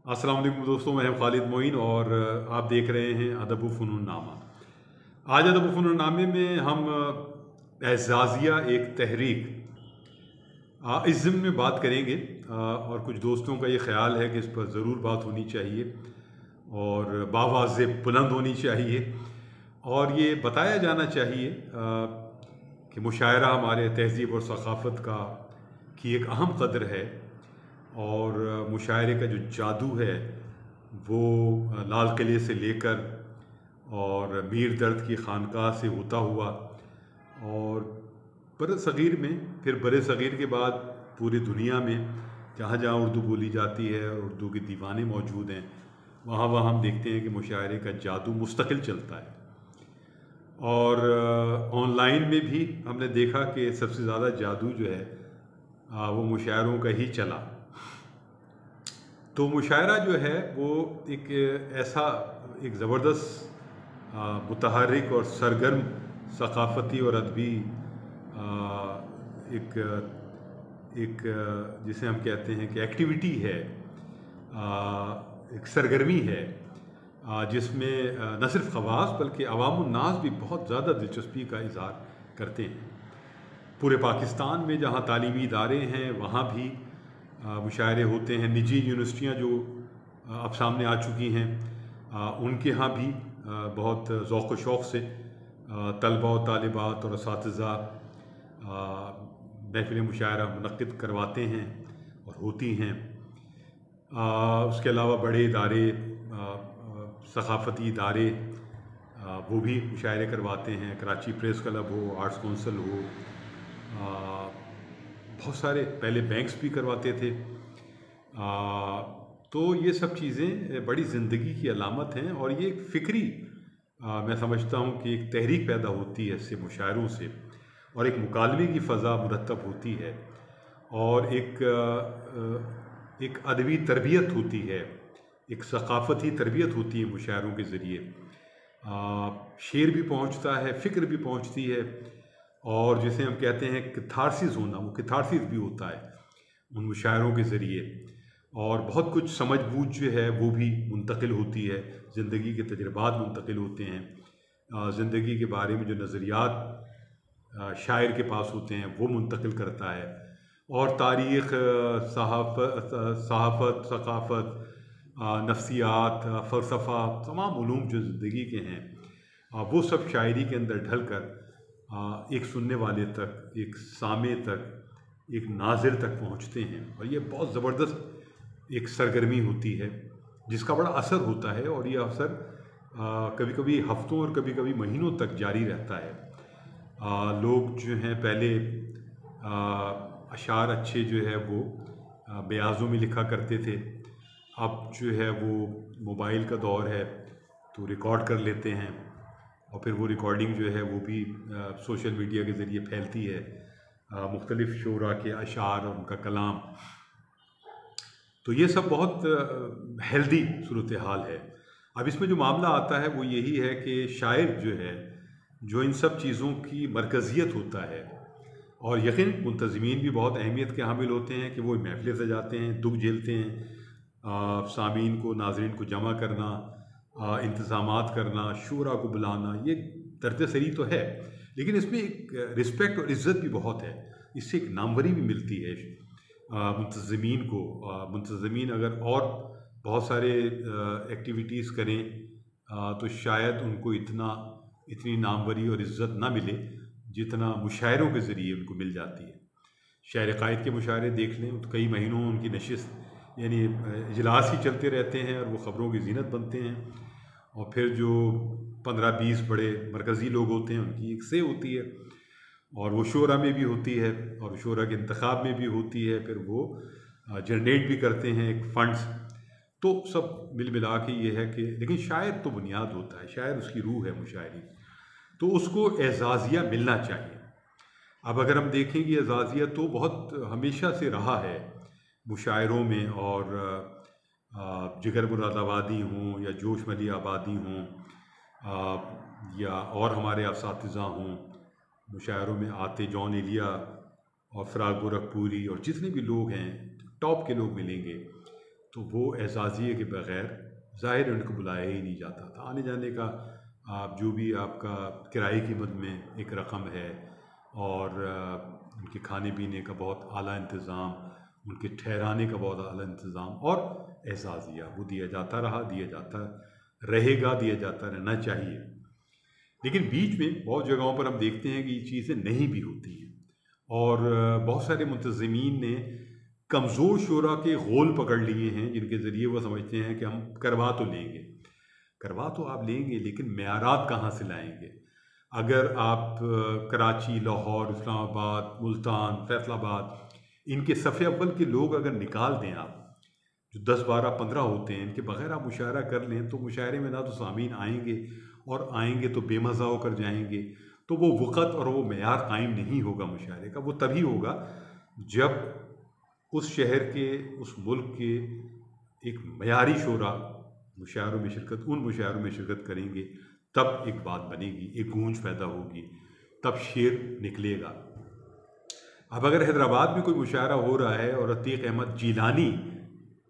अस्सलाम वालेकुम दोस्तों, मैं खालिद मोइन और आप देख रहे हैं अदब फ़नून नामा। आज अदब फ़नून नामे में हम एज़ाज़िया एक तहरीक इस ज़िम्न में बात करेंगे। और कुछ दोस्तों का ये ख़्याल है कि इस पर ज़रूर बात होनी चाहिए और बावाज़े बुलंद होनी चाहिए और ये बताया जाना चाहिए कि मुशायरा हमारे तहज़ीब और सक़ाफ़त का की एक अहम क़द्र है। और मुशायरे का जो जादू है वो लाल किले से लेकर और मीर दर्द की खानकाह से होता हुआ और बर सग़ीर में, फिर बर सग़ीर के बाद पूरी दुनिया में जहाँ जहाँ उर्दू बोली जाती है और उर्दू के दीवाने मौजूद हैं, वहाँ वहाँ हम देखते हैं कि मुशायरे का जादू मुस्तकिल चलता है। और ऑनलाइन में भी हमने देखा कि सबसे ज़्यादा जादू जो है वो मुशायरों का ही चला। तो मुशायरा जो है वो एक ऐसा एक ज़बरदस्त मुतहर्रिक और सरगर्म सक़ाफ़ती और अदबी एक एक जिसे हम कहते हैं कि एक्टिविटी है, एक सरगर्मी है जिसमें न सिर्फ ख़वास बल्कि अवामुन्नास भी बहुत ज़्यादा दिलचस्पी का इज़हार करते हैं। पूरे पाकिस्तान में जहाँ तालीमी इदारे हैं वहाँ भी मुशायरे होते हैं। निजी यूनिवर्सिटियाँ जो अब सामने आ चुकी हैं उनके यहाँ भी बहुत ज़ौक़ व शौक़ से तलबा और तालिबात और असातिज़ा महफ़िल मुशायरा मुनक़्क़िद करवाते हैं और होती हैं। उसके अलावा बड़े इदारे सक़ाफ़ती इदारे वो भी मुशायरे करवाते हैं। कराची प्रेस क्लब हो, आर्ट्स काउंसिल हो, बहुत सारे पहले बैंक्स भी करवाते थे। तो ये सब चीज़ें बड़ी ज़िंदगी की अलामत हैं और ये एक फ़िक्री मैं समझता हूँ कि एक तहरीक पैदा होती है इससे, मुशायरों से, और एक मुकालमे की फ़ज़ा मुरतब होती है और एक अदबी तरबियत होती है, एक सक़ाफ़ती तरबियत होती है मुशायरों के ज़रिए। शेर भी पहुँचता है, फ़िक्र भी पहुँचती है और जिसे हम कहते हैं कैथारसिस होना, वो कैथारसिस भी होता है उन मुशायरों के ज़रिए। और बहुत कुछ समझ बूझ जो है वो भी मुंतकिल होती है, ज़िंदगी के तजुर्बात मुंतकिल होते हैं। ज़िंदगी के बारे में जो नज़रियात शायर के पास होते हैं वो मुंतकिल करता है। और तारीख़, सहाफ़त, सक़ाफ़त, नफ्सियात, फ़लसफ़ा, तमाम उलूम जो ज़िंदगी के हैं वो सब शायरी के अंदर ढल कर एक सुनने वाले तक, एक सामे तक, एक नाज़िर तक पहुँचते हैं। और ये बहुत ज़बरदस्त एक सरगर्मी होती है जिसका बड़ा असर होता है और ये असर कभी कभी हफ़्तों और कभी कभी महीनों तक जारी रहता है। लोग जो हैं पहले अशार अच्छे जो है वो बेआज़ों में लिखा करते थे। अब जो है वो मोबाइल का दौर है तो रिकॉर्ड कर लेते हैं और फिर वो रिकॉर्डिंग जो है वो भी सोशल मीडिया के ज़रिए फैलती है, मुख्तलिफ़ शोरा के अशार और उनका कलाम। तो ये सब बहुत हेल्दी सूरत हाल है। अब इसमें जो मामला आता है वो यही है कि शायर जो है, जो इन सब चीज़ों की मरकज़ियत होता है, और यकीन मुंतज़मीन भी बहुत अहमियत के हामिल होते हैं कि वो महफ़िलें सजाते हैं, दुख झेलते हैं, सामीन को, नाज़रीन को जमा करना, इंतज़ामात करना, शूरा को बुलाना, ये दर्द सरी तो है, लेकिन इसमें एक रिस्पेक्ट और इज़्ज़त भी बहुत है। इससे एक नामवरी भी मिलती है मुंतज़मीन को। मुंतज़मीन अगर और बहुत सारे एक्टिविटीज़ करें तो शायद उनको इतनी नामवरी और इज़्ज़त ना मिले जितना मुशायरों के ज़रिए उनको मिल जाती है। शायर क़ायद के मुशायरे देख लें तो कई महीनों उनकी नशिस्त यानी इजलास ही चलते रहते हैं और वो ख़बरों की ज़ीनत बनते हैं। और फिर जो 15-20 बड़े मरकज़ी लोग होते हैं उनकी एक से होती है और वो शोरा में भी होती है और शोरा के इंतखाब में भी होती है। फिर वो जनरेट भी करते हैं एक फ़ंड्स। तो सब मिल मिला के ये है कि लेकिन शायर तो बुनियाद होता है, शायर उसकी रूह है मुशायरी, तो उसको एज़ाज़िया मिलना चाहिए। अब अगर हम देखें कि एज़ाज़िया तो बहुत हमेशा से रहा है मुशायरों में, और जिगर मुरादाबादी हों या जोश मली आबादी हों या और हमारे असातिज़ा हों, मुशायरों में आते जॉन एलिया और फ़राग गोरखपुरी और जितने भी लोग हैं टॉप के लोग मिलेंगे, तो वो एजाज़िये के बग़ैर ज़ाहिर उनको बुलाया ही नहीं जाता था। आने जाने का आप जो भी आपका किराए की मद में एक रकम है और उनके खाने पीने का बहुत आला इंतज़ाम, उनके ठहराने का बहुत आला इंतज़ाम और एजाज़िया वो दिया जाता रहा, दिया जाता रहेगा, दिया जाता रहना चाहिए। लेकिन बीच में बहुत जगहों पर हम देखते हैं कि ये चीज़ें नहीं भी होती हैं और बहुत सारे मुंतज़मीन ने कमज़ोर शोरा के गोल पकड़ लिए हैं, जिनके ज़रिए वो समझते हैं कि हम करवा तो लेंगे। करवा तो आप लेंगे, लेकिन मेयारात कहाँ से लाएंगे? अगर आप कराची, लाहौर, इस्लामाबाद, मुल्तान, फैसलाबाद इनके सफ़े अव्वल के लोग अगर निकाल दें आप, जो 10, 12, 15 होते हैं, इनके बग़ैर आप मुशायरा कर लें तो मुशायरे में ना तो सामीन आएंगे और आएंगे तो बेमज़ा होकर जाएंगे। तो वो वक़्त और वो मेयार कायम नहीं होगा मुशायरे का। वो तभी होगा जब उस शहर के, उस मुल्क के एक मयारी शोरा मुशायरों में शिरकत, उन मुशायरों में शिरकत करेंगे, तब एक बात बनेगी, एक गूंज पैदा होगी, तब शेर निकलेगा। अब अगर हैदराबाद में कोई मुशायरा हो रहा है और अतीक अहमद जिलानी,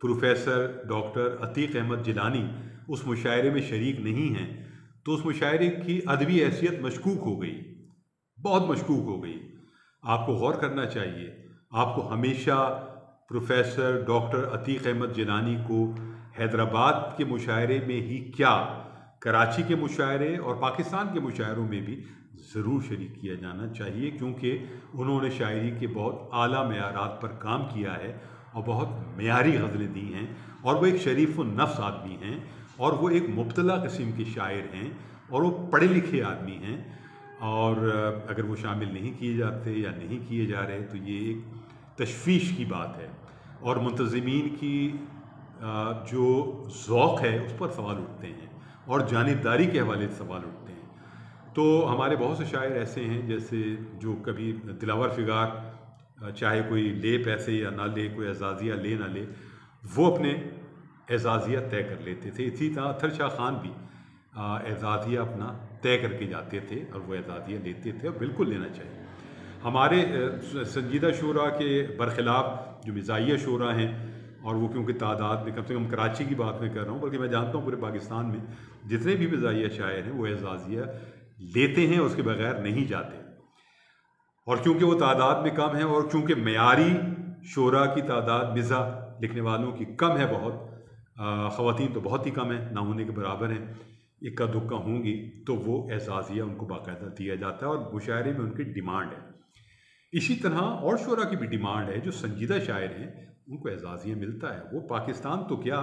प्रोफेसर डॉक्टर अतीक अहमद जिलानी उस मुशायरे में शरीक नहीं हैं, तो उस मुशायरे की अदबी हैसियत मशकूक हो गई, बहुत मशकूक हो गई। आपको गौर करना चाहिए, आपको हमेशा प्रोफेसर डॉक्टर अतीक अहमद जिलानी को हैदराबाद के मुशायरे में ही क्या, कराची के मुशायरे और पाकिस्तान के मुशायरों में भी ज़रूर शरीक किया जाना चाहिए, क्योंकि उन्होंने शायरी के बहुत आला मेयारात पर काम किया है और बहुत मेयारी गज़लें दी हैं और वो एक शरीफ व नफ्स आदमी हैं और वो एक मुब्तला किस्म के शायर हैं और वो पढ़े लिखे आदमी हैं। और अगर वो शामिल नहीं किए जाते या नहीं किए जा रहे तो ये एक तशवीश की बात है और मुंतज़मीन की जो ज़ौक़ है उस पर सवाल उठते हैं और जानिबदारी के हवाले से सवाल उठते हैं। तो हमारे बहुत से शायर ऐसे हैं जैसे जो कभी दिलावर फिगार, चाहे कोई ले पैसे या ना ले, कोई एजाज़िया ले ना ले, वो अपने एजाज़िया तय कर लेते थे। इसी तरह अत्तर शाह खान भी एजाज़िया अपना तय करके जाते थे और वो एजाज़िया लेते थे और बिल्कुल लेना चाहिए। हमारे संजीदा शोरा के बरखिलाफ़ जो मिज़ाहिया शोरा हैं, और वो क्योंकि तादाद में कम से कम कराची की बात मैं कर रहा हूँ, बल्कि मैं जानता हूँ पूरे पाकिस्तान में जितने भी मिज़ाहिया शायर हैं वो एजाज़िया लेते हैं, उसके बगैर नहीं जाते। और क्योंकि वो तादाद में कम है और क्योंकि मेयारी शोरा की तादाद मिज़ाह लिखने वालों की कम है बहुत, ख़वातीन तो बहुत ही कम है, ना होने के बराबर हैं, इक्का दुक्का होंगी, तो वो एजाज़िया उनको बाकायदा दिया जाता है और मुशायरे में उनकी डिमांड है। इसी तरह और शोरा की भी डिमांड है, जो संजीदा शायर हैं उनको एजाज़िया मिलता है। वो पाकिस्तान तो क्या,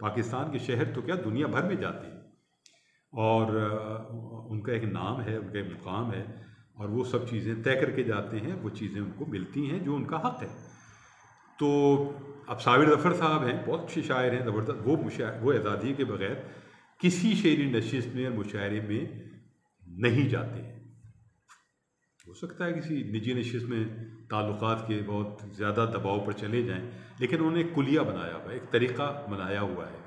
पाकिस्तान के शहर तो क्या, दुनिया भर में जाते हैं और उनका एक नाम है, उनका एक मुकाम है और वो सब चीज़ें तय करके जाते हैं, वो चीज़ें उनको मिलती हैं जो उनका हक़ है। तो अब साबिर ज़फ़र साहब हैं, बहुत अच्छे शायर हैं, ज़बरदस्त, वो एजाज़िये के बग़ैर किसी शेरी नशिस्त में और मुशायरे में नहीं जाते हैं। हो सकता है किसी निजी नशिस्त में ताल्लुकात के बहुत ज़्यादा दबाव पर चले जाएं, लेकिन उन्होंने एक कुलिया बनाया हुआ है, एक तरीक़ा बनाया हुआ है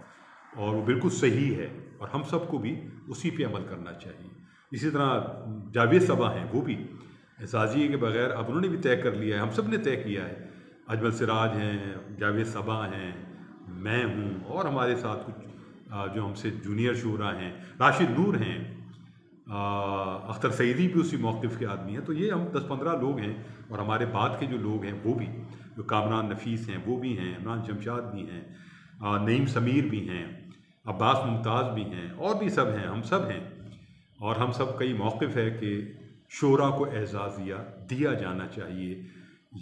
और वो बिल्कुल सही है और हम सबको भी उसी पे अमल करना चाहिए। इसी तरह जावेद सबा हैं, वो भी एजाज़िये के बग़ैर अब उन्होंने भी तय कर लिया है, हम सब ने तय किया है। अजमल सिराज हैं, जावेद सबा हैं, मैं हूँ और हमारे साथ कुछ जो हमसे जूनियर शोरा हैं, राशिद नूर हैं, अख्तर सईदी भी उसी मौक़िफ़ के आदमी हैं। तो ये हम 10-15 लोग हैं और हमारे बाद के जो लोग हैं वो भी, जो कामरान नफ़ीस हैं वो भी हैं, इमरान जमशाद भी हैं, नईम समीर भी हैं, अब्बास मुमताज़ भी हैं और भी सब हैं, हम सब हैं और हम सब का ही मौक़िफ़ है कि शोरा को एजाज़िया दिया जाना चाहिए।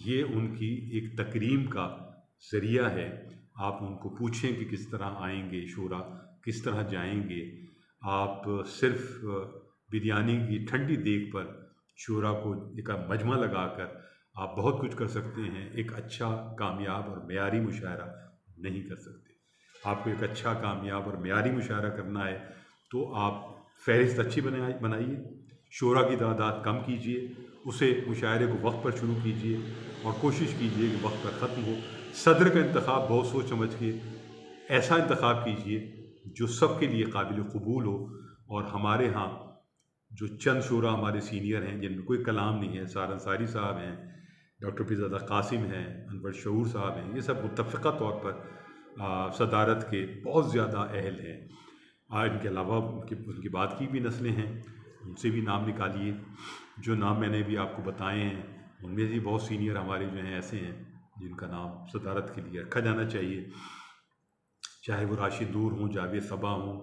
ये उनकी एक तकरीम का ज़रिया है। आप उनको पूछें कि किस तरह आएंगे शोरा, किस तरह जाएंगे। आप सिर्फ़ बिरयानी की ठंडी देग पर शोरा को एक मजमा लगाकर आप बहुत कुछ कर सकते हैं, एक अच्छा, कामयाब और मेयारी मुशायरा नहीं कर सकते। आपको एक अच्छा, कामयाब और मेयारी मुशायरा करना है तो आप फ़हरिस्त अच्छी बनाइए, शोरा की तादाद कम कीजिए, उसे मुशायरे को वक्त पर शुरू कीजिए और कोशिश कीजिए कि वक्त पर ख़त्म हो। सदर का इंतख़ाब बहुत सोच समझ के ऐसा इंतख़ाब कीजिए जो सब के लिए काबिल क़बूल हो। और हमारे यहाँ जो चंद शोरा हमारे सीनियर हैं जिनमें कोई कलाम नहीं है, सार अंसारी साहब हैं, डॉक्टर फ़िज़ादा कासिम हैं, अनवर शऊर साहब हैं, ये सब मुत्तफ़िक़ा तौर पर सदारत के बहुत ज़्यादा अहल हैं। इनके अलावा उनकी बात की भी नस्लें हैं, उनसे भी नाम निकालिए। जो नाम मैंने भी आपको बताए हैं उनमें भी बहुत सीनियर हमारे जो हैं ऐसे हैं जिनका नाम सदारत के लिए रखा जाना चाहिए, चाहे वो राशिद नूर हों, जावेद सबा हों,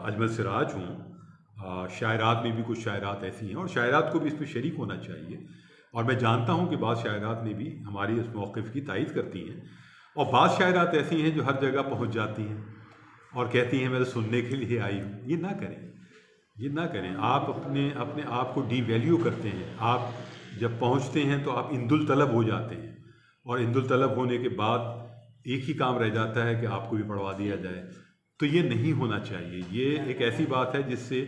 अजमल सिराज हों। शायरात में भी कुछ शायरात ऐसी हैं और शायरात को भी इस पर शरीक होना चाहिए। और मैं जानता हूँ कि बाद शायरात ने भी हमारी इस मौक़िफ़ की तायीद करती हैं, और बाद शायरात ऐसी हैं जो हर जगह पहुँच जाती हैं और कहती हैं मैं तो सुनने के लिए आई हूँ। ये ना करें, ये ना करें। आप अपने अपने आप को डीवैल्यू करते हैं। आप जब पहुँचते हैं तो आप इंदुल तलब हो जाते हैं, और इंदुल तलब होने के बाद एक ही काम रह जाता है कि आपको भी पढ़वा दिया जाए। तो ये नहीं होना चाहिए। ये एक ऐसी बात है जिससे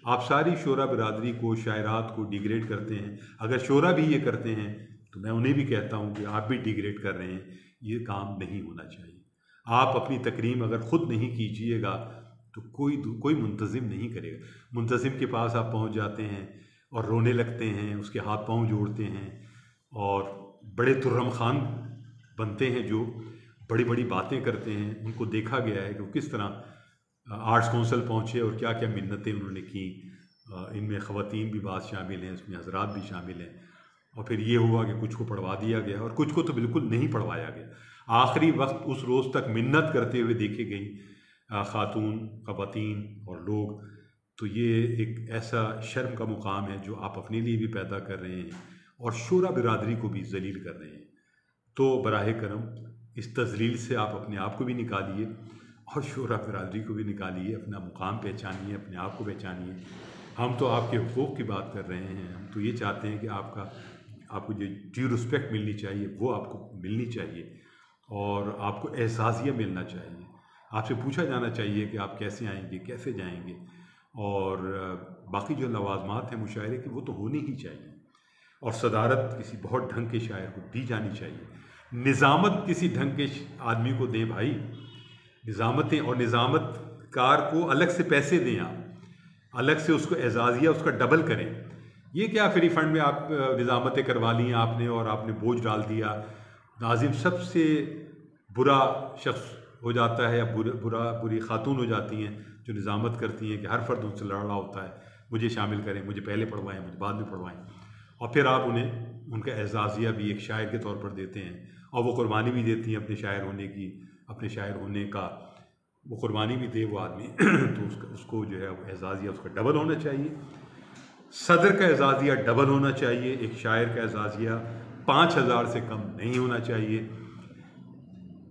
आप सारी शोरा बिरादरी को, शायरात को डिग्रेड करते हैं। अगर शोरा भी ये करते हैं तो मैं उन्हें भी कहता हूँ कि आप भी डिग्रेड कर रहे हैं। ये काम नहीं होना चाहिए। आप अपनी तकरीम अगर ख़ुद नहीं कीजिएगा तो कोई मुंतज़िम नहीं करेगा। मुंतज़िम के पास आप पहुँच जाते हैं और रोने लगते हैं, उसके हाथ पाँव जोड़ते हैं, और बड़े तुर्रम खान बनते हैं जो बड़ी बड़ी बातें करते हैं। उनको देखा गया है कि वो किस तरह आर्ट्स काउंसिल पहुँचे और क्या क्या मिन्नतें उन्होंने की। इनमें ख़वातीन भी बात शामिल हैं, इसमें हज़रात भी शामिल हैं। और फिर ये हुआ कि कुछ को पढ़वा दिया गया और कुछ को तो बिल्कुल नहीं पढ़वाया गया। आखिरी वक्त उस रोज़ तक मिन्नत करते हुए देखे गई ख़ातून, ख़वातीन और लोग। तो ये एक ऐसा शर्म का मुकाम है जो आप अपने लिए भी पैदा कर रहे हैं और शूरा बिरादरी को भी ज़लील कर रहे हैं। तो बराह करम इस तज़लील से आप अपने आप को भी निकालिए और शूरा बिरादरी को भी निकालिए। अपना मुकाम पहचानिए, अपने आप को पहचानिए। हम तो आपके हुकूक़ की बात कर रहे हैं। हम तो ये चाहते हैं कि आपको जो ड्यू रिस्पेक्ट मिलनी चाहिए वो आपको मिलनी चाहिए, और आपको एहसासिया मिलना चाहिए। आपसे पूछा जाना चाहिए कि आप कैसे आएंगे, कैसे जाएंगे। और बाकी जो लवाज़मात हैं मुशायरे की वो तो होनी ही चाहिए, और सदारत किसी बहुत ढंग के शायर को दी जानी चाहिए। निज़ामत किसी ढंग के आदमी को दें भाई, निज़ामतें, और निज़ामतकार को अलग से पैसे दें, आप अलग से उसको एजाज़िया उसका डबल करें। ये क्या फ्री फंड में आप निज़ामतें करवा ली आपने और आपने बोझ डाल दिया। नाज़िम सबसे बुरा शख्स हो जाता है या बुरी खातून हो जाती हैं जो निज़ामत करती हैं कि हर फर्द उनसे लड़ रहा होता है, मुझे शामिल करें, मुझे पहले पढ़वाएं, मुझे बाद में पढ़वाएं। और फिर आप उन्हें उनका एजाज़िया भी एक शायर के तौर पर देते हैं, और वो कुर्बानी भी देती हैं अपने शायर होने की, अपने शायर होने का वो कुर्बानी भी दे वो आदमी तो उसको जो है एजाज़िया उसका डबल होना चाहिए। सदर का एजाज़िया डबल होना चाहिए। एक शायर का एजाज़िया 5000 से कम नहीं होना चाहिए।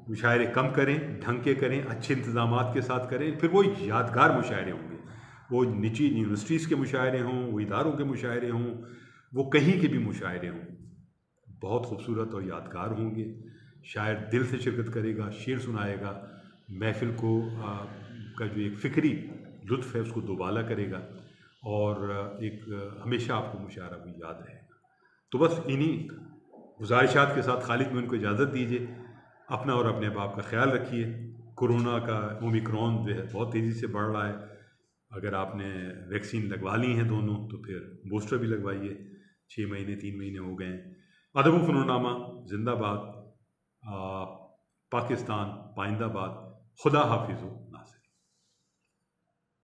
मुशायरे कम करें, ढंग के करें, अच्छे इंतज़ामात के साथ करें, फिर वो यादगार मुशायरे होंगे। वो निजी यूनिवर्सिटीज़ के मुशायरे हों, वो इदारों के मुशायरे हों, वो कहीं के भी मुशायरे हों, बहुत खूबसूरत और यादगार होंगे। शायर दिल से शिरकत करेगा, शेर सुनाएगा, महफ़िल को का जो एक फ़िक्री लुत्फ़ है उसको दोबाला करेगा, और एक हमेशा आपको मुशायरा भी याद रहेगा। तो बस इन्हीं गुज़ारिशात के साथ खालिद में उनको इजाज़त दीजिए। अपना और अपने बाप का ख्याल रखिए। कोरोना का ओमिक्रॉन जो है बहुत तेज़ी से बढ़ रहा है। अगर आपने वैक्सीन लगवा ली हैं दोनों तो फिर बूस्टर भी लगवाइए। 6 महीने 3 महीने हो गए हैं। अदब व फ़नूनामा जिंदाबाद। पाकिस्तान पाइंदाबाद। खुदा हाफिज़ हो।